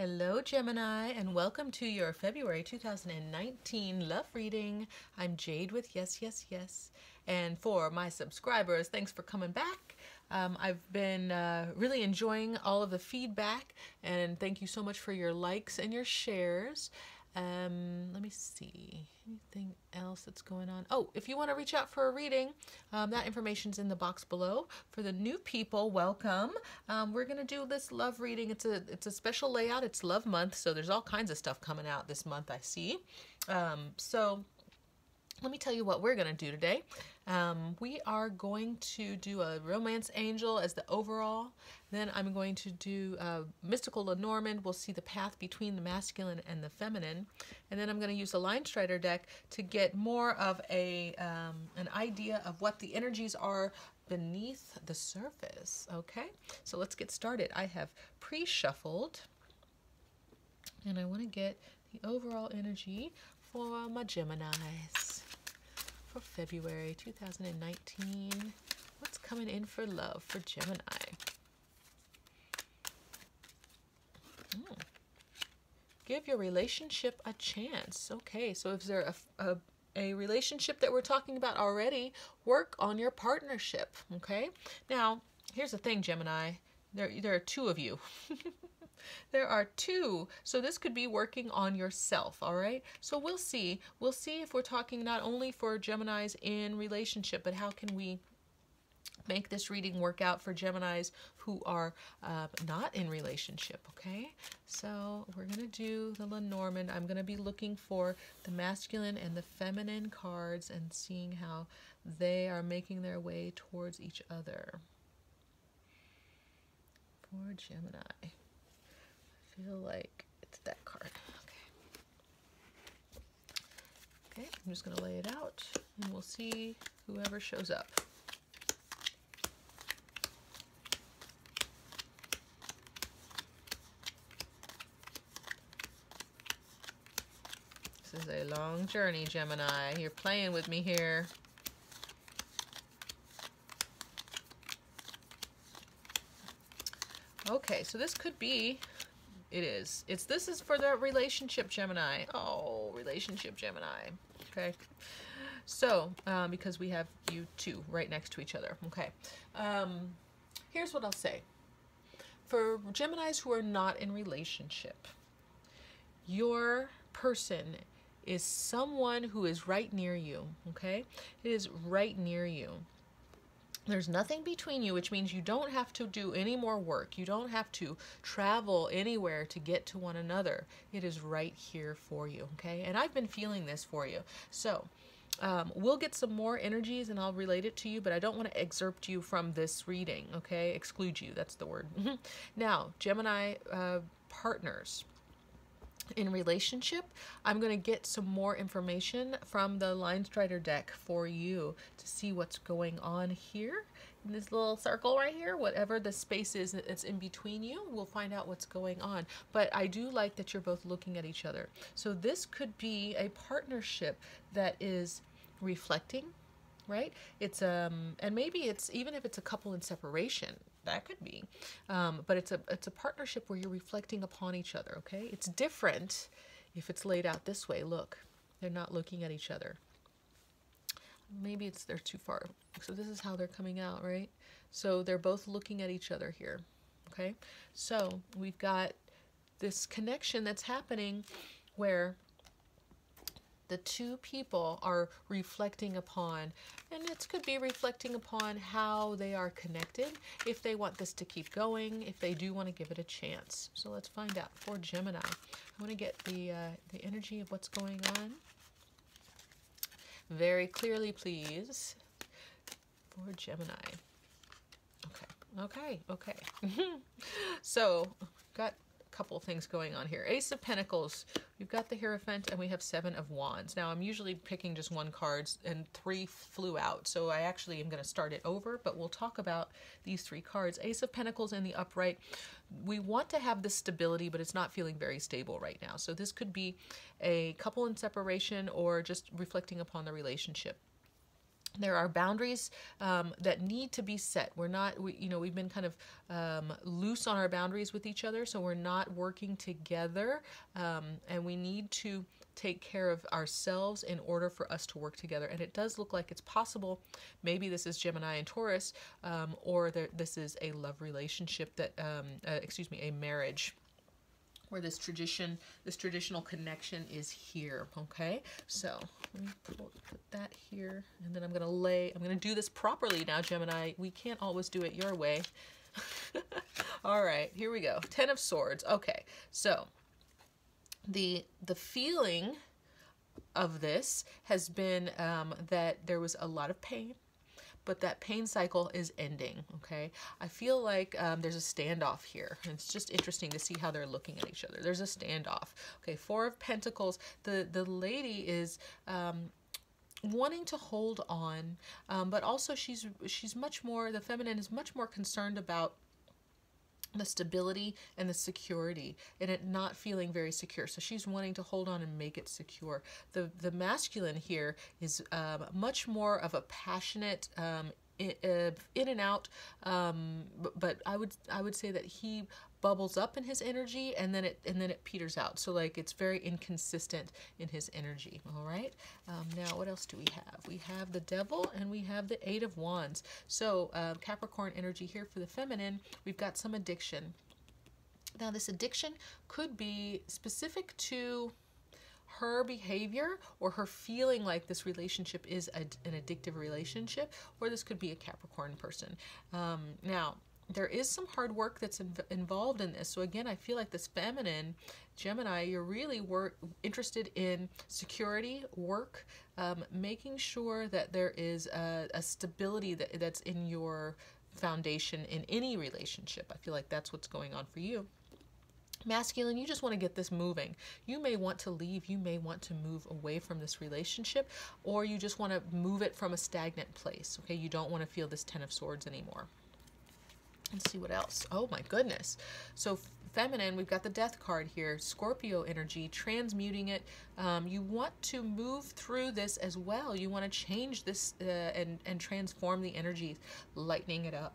Hello, Gemini, and welcome to your February 2019 love reading. I'm Jade with Yes, Yes, Yes. And for my subscribers, thanks for coming back. I've been really enjoying all of the feedback, and thank you so much for your likes and your shares. Let me see. Anything else that's going on? Oh, if you want to reach out for a reading, that information's in the box below. For the new people, welcome. We're gonna do this love reading. It's a special layout. It's Love Month, so there's all kinds of stuff coming out this month, I see. So let me tell you what we're going to do today. We are going to do a Romance Angel as the overall. Then I'm going to do Mystical Lenormand. We'll see the path between the masculine and the feminine. And then I'm going to use the Line Strider deck to get more of an idea of what the energies are beneath the surface. Okay, so let's get started. I have pre-shuffled, and I want to get the overall energy for my Geminis for February 2019. What's coming in for love for Gemini? Give your relationship a chance. Okay, so if there's a relationship that we're talking about already, work on your partnership. Okay, now here's the thing, Gemini. There are two of you. There are two, so this could be working on yourself, all right? So we'll see. We'll see if we're talking not only for Geminis in relationship, but how can we make this reading work out for Geminis who are not in relationship, okay? So we're going to do the Lenormand. I'm going to be looking for the masculine and the feminine cards and seeing how they are making their way towards each other. For Gemini. I feel like it's that card. Okay, I'm just going to lay it out and we'll see whoever shows up. This is a long journey, Gemini. You're playing with me here. Okay, so this could be, this is for the relationship, Gemini. Oh, relationship, Gemini. Okay, so because we have you two right next to each other. Okay, here's what I'll say. For Geminis who are not in relationship, your person is someone who is right near you. Okay, it is right near you. There's nothing between you, which means you don't have to do any more work. You don't have to travel anywhere to get to one another. It is right here for you, okay? And I've been feeling this for you. So we'll get some more energies and I'll relate it to you, but I don't want to excerpt you from this reading, okay? Exclude you, that's the word. Now, Gemini partners. In relationship, I'm going to get some more information from the Line Strider deck for you to see what's going on here in this little circle right here. Whatever the space is that's in between you, we'll find out what's going on. But I do like that you're both looking at each other. So this could be a partnership that is reflecting, right? It's and maybe it's even if it's a couple in separation. That could be, but it's a partnership where you're reflecting upon each other. Okay, it's different if it's laid out this way. Look, they're not looking at each other. Maybe they're too far. So this is how they're coming out, right? So they're both looking at each other here. Okay, so we've got this connection that's happening where the two people are reflecting upon, and it could be reflecting upon how they are connected, if they want this to keep going, if they do want to give it a chance. So let's find out for Gemini. I want to get the energy of what's going on very clearly, please, for Gemini. Okay. So got couple of things going on here. Ace of Pentacles, we've got the Hierophant, and we have Seven of Wands. Now I'm usually picking just one card and three flew out, so I actually am going to start it over, but we'll talk about these three cards. Ace of Pentacles in the upright. We want to have this stability, but it's not feeling very stable right now. So this could be a couple in separation or just reflecting upon the relationship. There are boundaries that need to be set. We've been kind of loose on our boundaries with each other, so we're not working together, and we need to take care of ourselves in order for us to work together. And it does look like it's possible. Maybe this is Gemini and Taurus, or this is a love relationship that, a marriage, where this traditional connection is here. Okay, so let me put that here, and then I'm gonna do this properly now, Gemini. We can't always do it your way. All right, here we go. 10 of Swords. Okay, so the feeling of this has been that there was a lot of pain, but that pain cycle is ending. Okay, I feel like there's a standoff here, and it's just interesting to see how they're looking at each other. There's a standoff. Okay, 4 of Pentacles. The lady is wanting to hold on, but also she's much more, the feminine is much more concerned about the stability and the security, and it not feeling very secure. So she's wanting to hold on and make it secure. The masculine here is much more of a passionate, in and out, but I would say that he bubbles up in his energy, and then it peters out. So like it's very inconsistent in his energy. All right. Now what else do we have? We have the Devil, and we have the 8 of Wands. So Capricorn energy here for the feminine. We've got some addiction. Now this addiction could be specific to her behavior, or her feeling like this relationship is an addictive relationship, or this could be a Capricorn person. Now there is some hard work that's involved in this. So again, I feel like this feminine, Gemini, you're really interested in security, work, making sure that there is a stability that's in your foundation in any relationship. I feel like that's what's going on for you. Masculine, you just want to get this moving. You may want to leave. You may want to move away from this relationship, or you just want to move it from a stagnant place. Okay, you don't want to feel this 10 of Swords anymore. Let's see what else. Oh my goodness. So feminine, we've got the Death card here. Scorpio energy, transmuting it. You want to move through this as well. You want to change this and transform the energies, lightening it up.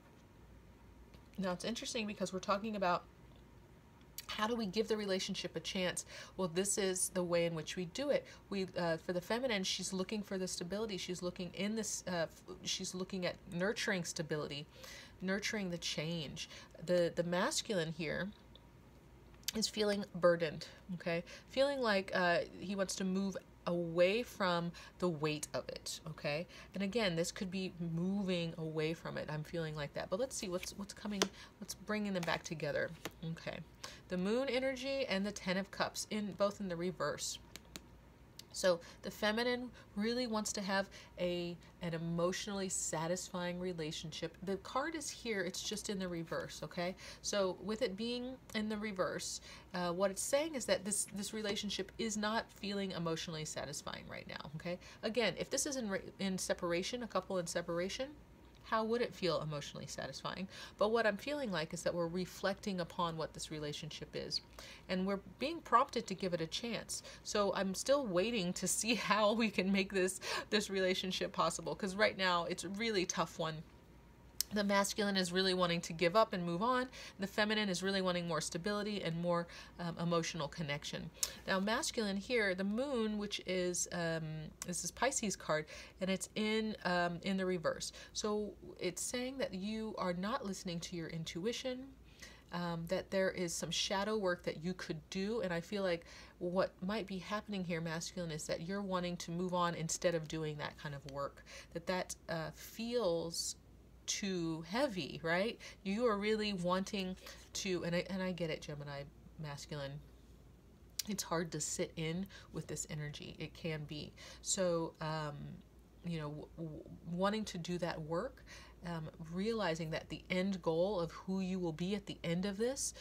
Now it's interesting because we're talking about how do we give the relationship a chance? Well, this is the way in which we do it. For the feminine, she's looking for the stability. She's looking in this. She's looking at nurturing stability, nurturing the change. The masculine here is feeling burdened. Okay, feeling like he wants to move away from the weight of it. Okay, and again, this could be moving away from it. I'm feeling like that, but let's see what's coming. Let's bring them back together. Okay, the Moon energy and the 10 of Cups, both in the reverse. So the feminine really wants to have an emotionally satisfying relationship. The card is here, it's just in the reverse, okay? So with it being in the reverse, what it's saying is that this relationship is not feeling emotionally satisfying right now, okay? Again, if this is in separation, a couple in separation, how would it feel emotionally satisfying? But what I'm feeling like is that we're reflecting upon what this relationship is, and we're being prompted to give it a chance. So I'm still waiting to see how we can make this relationship possible, because right now it's a really tough one. The masculine is really wanting to give up and move on. The feminine is really wanting more stability and more emotional connection. Now, masculine here, the Moon, which is this Pisces card, and it's in the reverse. So it's saying that you are not listening to your intuition. That there is some shadow work that you could do, and I feel like what might be happening here, masculine, is that you're wanting to move on instead of doing that kind of work. That feels too heavy, right? You are really wanting to, and I get it, Gemini, masculine. It's hard to sit in with this energy. It can be. So, wanting to do that work, realizing that the end goal of who you will be at the end of this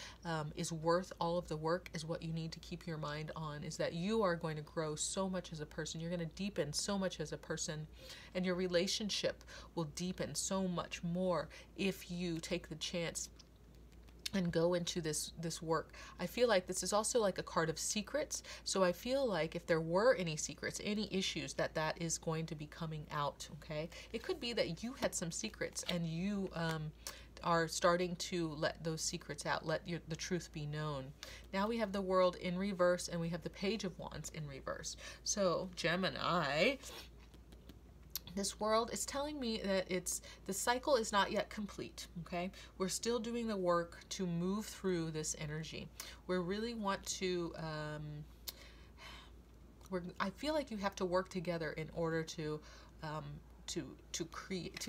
is worth all of the work, is what you need to keep your mind on, is that you are going to grow so much as a person. You're going to deepen so much as a person, and your relationship will deepen so much more if you take the chance and go into this work. I feel like this is also like a card of secrets. So I feel like if there were any secrets, any issues, that is going to be coming out. Okay, it could be that you had some secrets and you are starting to let those secrets out, let the truth be known. Now we have the World in reverse and we have the Page of Wands in reverse. So Gemini, this World is telling me that the cycle is not yet complete. Okay, we're still doing the work to move through this energy. We really want to I feel like you have to work together in order to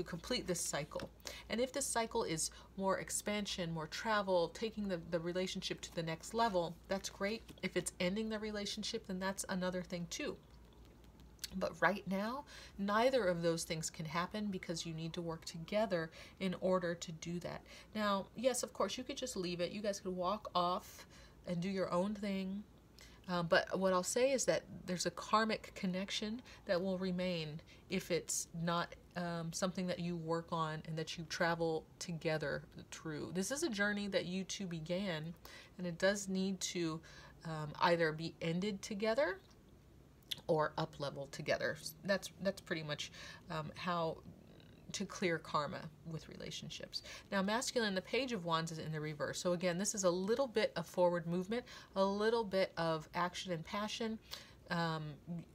complete this cycle. And if this cycle is more expansion, more travel, taking the relationship to the next level, that's great. If it's ending the relationship, then that's another thing too. But right now, neither of those things can happen because you need to work together in order to do that. Now, yes, of course, you could just leave it. You guys could walk off and do your own thing. But what I'll say is that there's a karmic connection that will remain if it's not something that you work on and that you travel together through. This is a journey that you two began, and it does need to either be ended together or up leveled together. That's pretty much how to clear karma with relationships. Now, masculine, the Page of Wands is in the reverse. So again, this is a little bit of forward movement, a little bit of action and passion.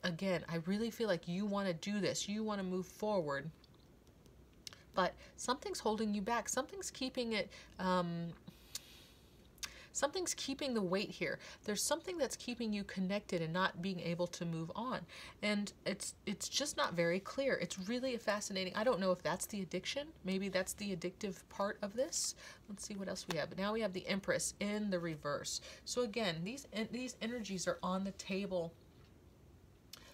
Again, I really feel like you want to do this. You want to move forward, but something's holding you back. Something's keeping it something's keeping the weight here. There's something that's keeping you connected and not being able to move on. And it's just not very clear. It's really fascinating. I don't know if that's the addiction. Maybe that's the addictive part of this. Let's see what else we have. Now we have the Empress in the reverse. So again, these energies are on the table,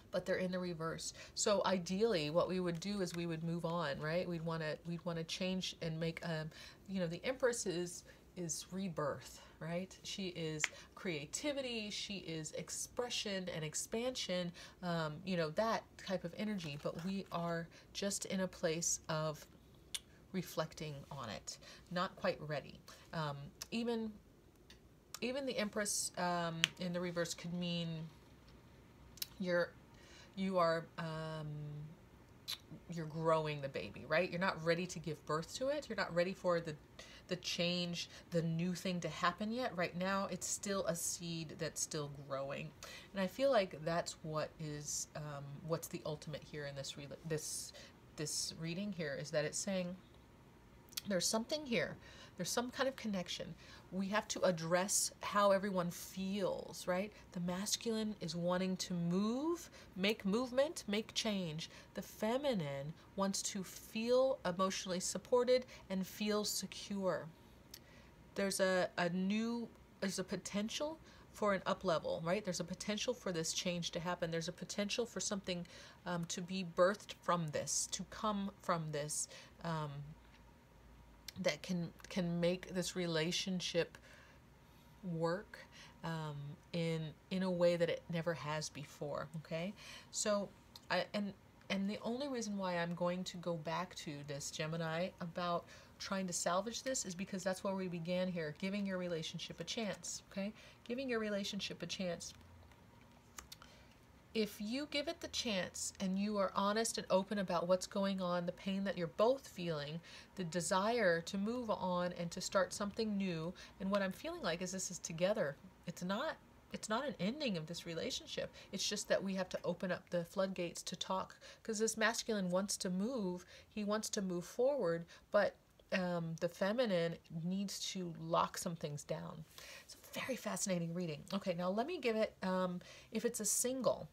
but they're in the reverse. So ideally, what we would do is we would move on, right? We'd want to change and make the Empress is rebirth, right? She is creativity, she is expression and expansion, that type of energy, but we are just in a place of reflecting on it, not quite ready. Even the Empress in the reverse could mean you're growing the baby, right? You're not ready to give birth to it. You're not ready for the change, the new thing to happen yet. Right now, it's still a seed that's still growing. And I feel like that's what is, what's the ultimate here in this reading here, is that it's saying there's something here. There's some kind of connection. We have to address how everyone feels, right? The masculine is wanting to move, make movement, make change. The feminine wants to feel emotionally supported and feel secure. There's a potential for an up level, right? There's a potential for this change to happen. There's a potential for something to be birthed from this, to come from this, that can make this relationship work in a way that it never has before. Okay, so and the only reason why I'm going to go back to this, Gemini, about trying to salvage this is because that's where we began here, giving your relationship a chance. Okay, giving your relationship a chance. If you give it the chance and you are honest and open about what's going on, the pain that you're both feeling, the desire to move on and to start something new, and what I'm feeling like is this is together. It's not an ending of this relationship. It's just that we have to open up the floodgates to talk, because this masculine wants to move. He wants to move forward, but the feminine needs to lock some things down. It's a very fascinating reading. Okay, now let me give it, if it's a single.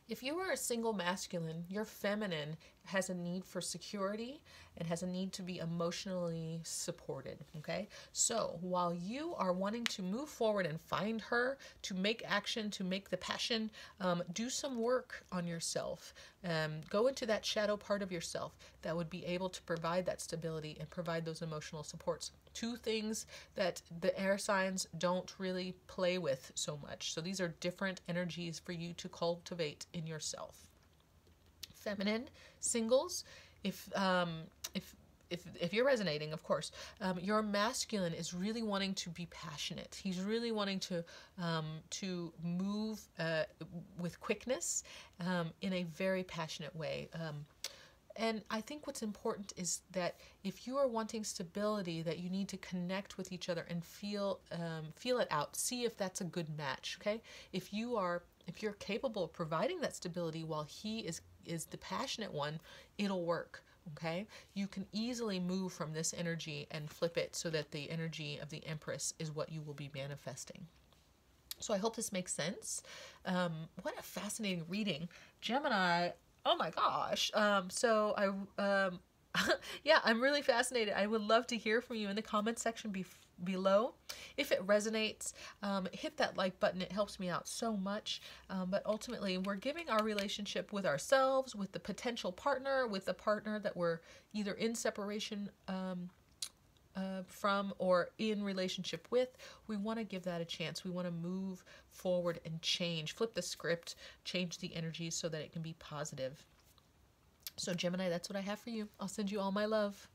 If you are a single masculine, your feminine has a need for security and has a need to be emotionally supported, okay? So while you are wanting to move forward and find her, to make action, to make the passion, do some work on yourself. Go into that shadow part of yourself that would be able to provide that stability and provide those emotional supports. Two things that the air signs don't really play with so much. So these are different energies for you to cultivate in yourself. Feminine singles, if if you're resonating, of course, your masculine is really wanting to be passionate. He's really wanting to move with quickness in a very passionate way. And I think what's important is that if you are wanting stability, that you need to connect with each other and feel it out. See if that's a good match. Okay, if you're capable of providing that stability while he is the passionate one, it'll work. Okay, you can easily move from this energy and flip it so that the energy of the Empress is what you will be manifesting. So I hope this makes sense. What a fascinating reading, Gemini. Oh my gosh. Yeah, I'm really fascinated. I would love to hear from you in the comment section below. If it resonates, hit that like button. It helps me out so much. But ultimately, we're giving our relationship with ourselves, with the potential partner, with the partner that we're either in separation from or in relationship with. We want to give that a chance. We want to move forward and change, flip the script, change the energy so that it can be positive. So Gemini, that's what I have for you. I'll send you all my love.